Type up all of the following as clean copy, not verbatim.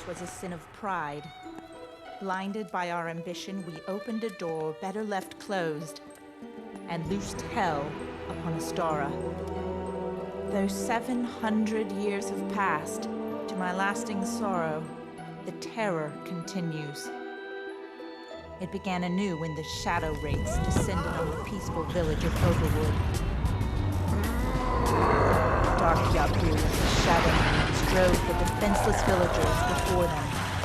was a sin of pride. Blinded by our ambition, we opened a door better left closed and loosed hell upon Astara. Though 700 years have passed, to my lasting sorrow, the terror continues. It began anew when the shadow wraiths descended on the peaceful village of Overwood. Dark Yabu and his shadow minions drove the defenseless villagers before them,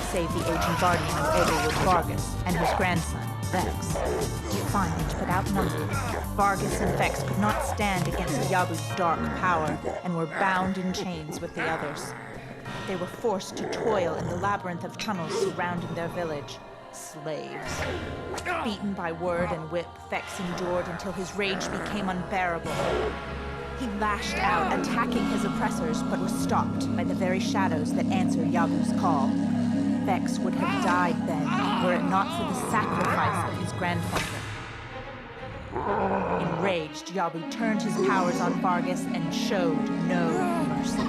save the aging guardian of Overwood, Vargas, and his grandson, Vexx. Defiant but outnumbered, Vargas and Vexx could not stand against Yabu's dark power and were bound in chains with the others. They were forced to toil in the labyrinth of tunnels surrounding their village. Slaves. Beaten by word and whip, Vexx endured until his rage became unbearable. He lashed out, attacking his oppressors, but was stopped by the very shadows that answered Yabu's call. Vexx would have died then, were it not for the sacrifice of his grandfather. Enraged, Yabu turned his powers on Vargas and showed no mercy.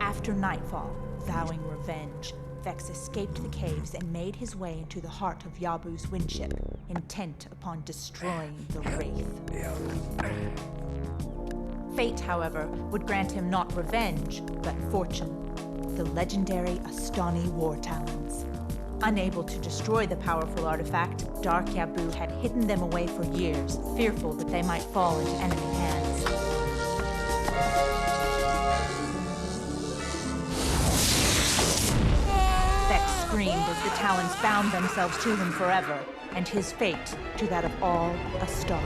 After nightfall, vowing revenge, Vexx escaped the caves and made his way into the heart of Yabu's windship, intent upon destroying the Wraith. Fate, however, would grant him not revenge, but fortune. The legendary Astani war talons. Unable to destroy the powerful artifact, Dark Yabu had hidden them away for years, fearful that they might fall into enemy hands. Vexx screamed as the talons bound themselves to him forever, and his fate to that of all Astara.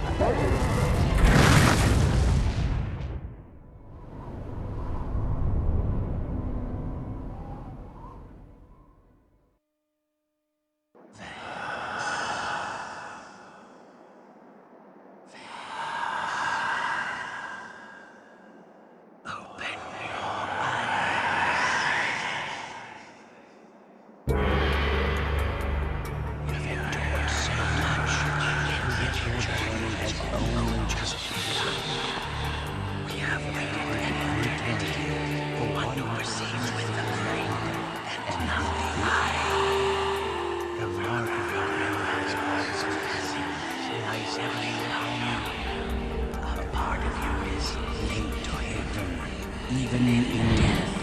Even in death,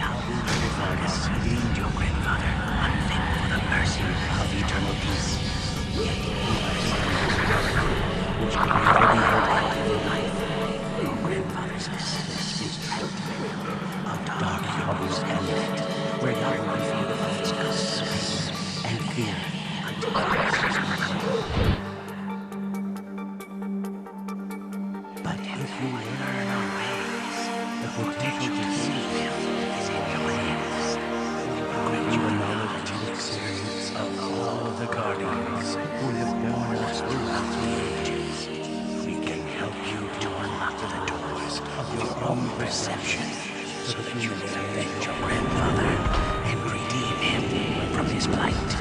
Yabu Vargas deemed your grandfather unfit for the mercy of eternal peace. Yet he which can never be held active in life. Your grandfather's business is active of Dark Yabu's amulet, where Yabu can feel the physical space and fear until Christ is performed. But if you learn our ways, the potential to see him is in your hands. Grant you a knowledge and experience of all the guardians who have borne us throughout the ages. We can help you to unlock the doors of your own perception so that you can avenge your grandfather and redeem him from his plight.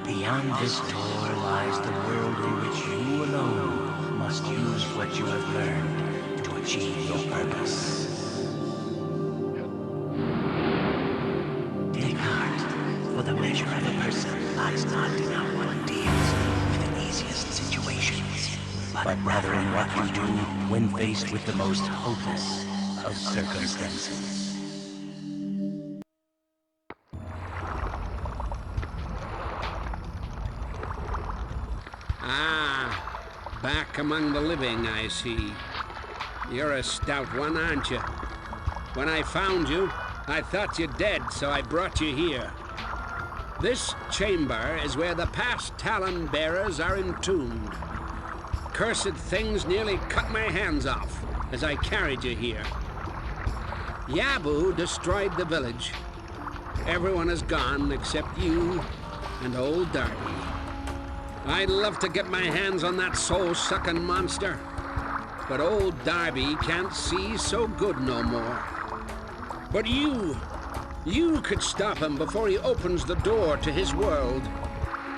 Beyond this door lies the world in which you alone must use what you have learned to achieve your purpose. Take heart, for the measure of a person lies not in how one deals with the easiest situations, but rather in what you do when faced with the most hopeless of circumstances. Ah, back among the living, I see. You're a stout one, aren't you? When I found you, I thought you dead, so I brought you here. This chamber is where the past Talon bearers are entombed. Cursed things nearly cut my hands off as I carried you here. Yabu destroyed the village. Everyone is gone except you and old Darby. I'd love to get my hands on that soul-sucking monster, but old Darby can't see so good no more. But you could stop him before he opens the door to his world.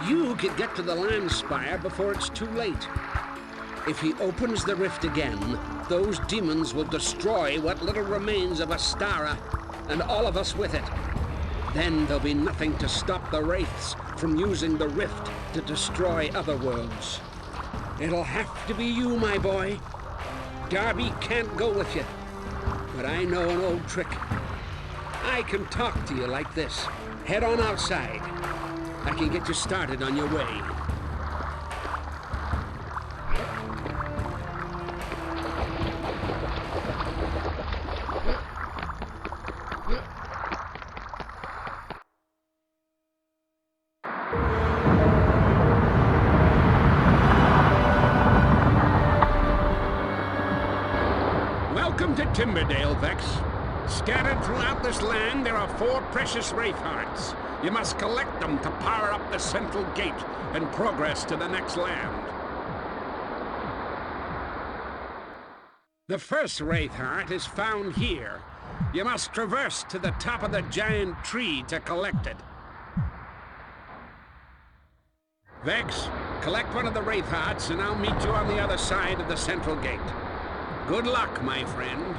You could get to the land spire before it's too late. If he opens the rift again, those demons will destroy what little remains of Astara, and all of us with it. Then there'll be nothing to stop the Wraiths from using the rift to destroy other worlds. It'll have to be you, my boy. Darby can't go with you, but I know an old trick. I can talk to you like this. Head on outside. I can get you started on your way. Welcome to Timberdale, Vexx. Scattered throughout this land, there are 4 precious Wraith Hearts. You must collect them to power up the central gate and progress to the next land. The first Wraith Heart is found here. You must traverse to the top of the giant tree to collect it. Vexx, collect one of the Wraith Hearts and I'll meet you on the other side of the central gate. Good luck, my friend.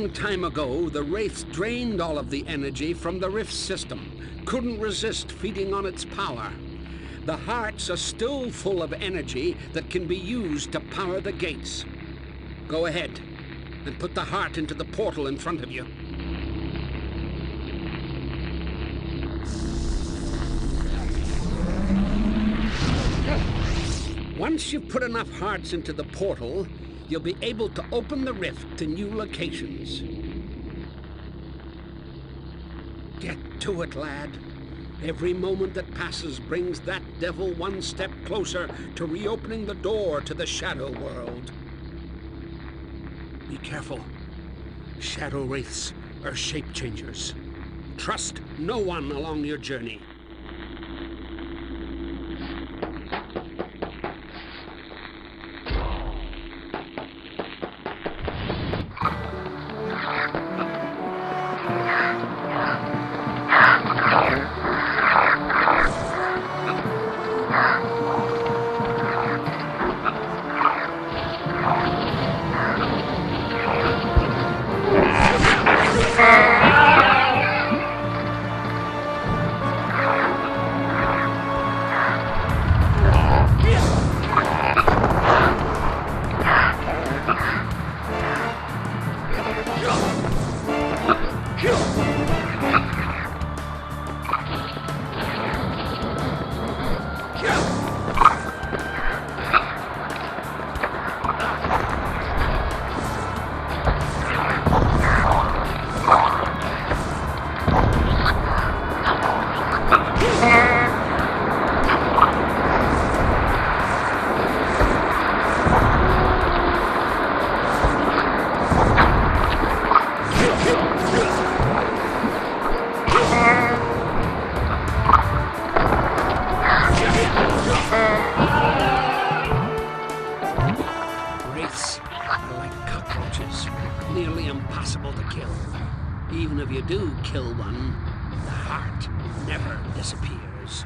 long time ago, the Wraiths drained all of the energy from the rift system. Couldn't resist feeding on its power. The hearts are still full of energy that can be used to power the gates. Go ahead and put the heart into the portal in front of you. Once you've put enough hearts into the portal, you'll be able to open the rift to new locations. Get to it, lad. Every moment that passes brings that devil one step closer to reopening the door to the shadow world. Be careful. Shadow wraiths are shape changers. Trust no one along your journey. Wraiths are like cockroaches, nearly impossible to kill. Even if you do kill one, the heart never disappears.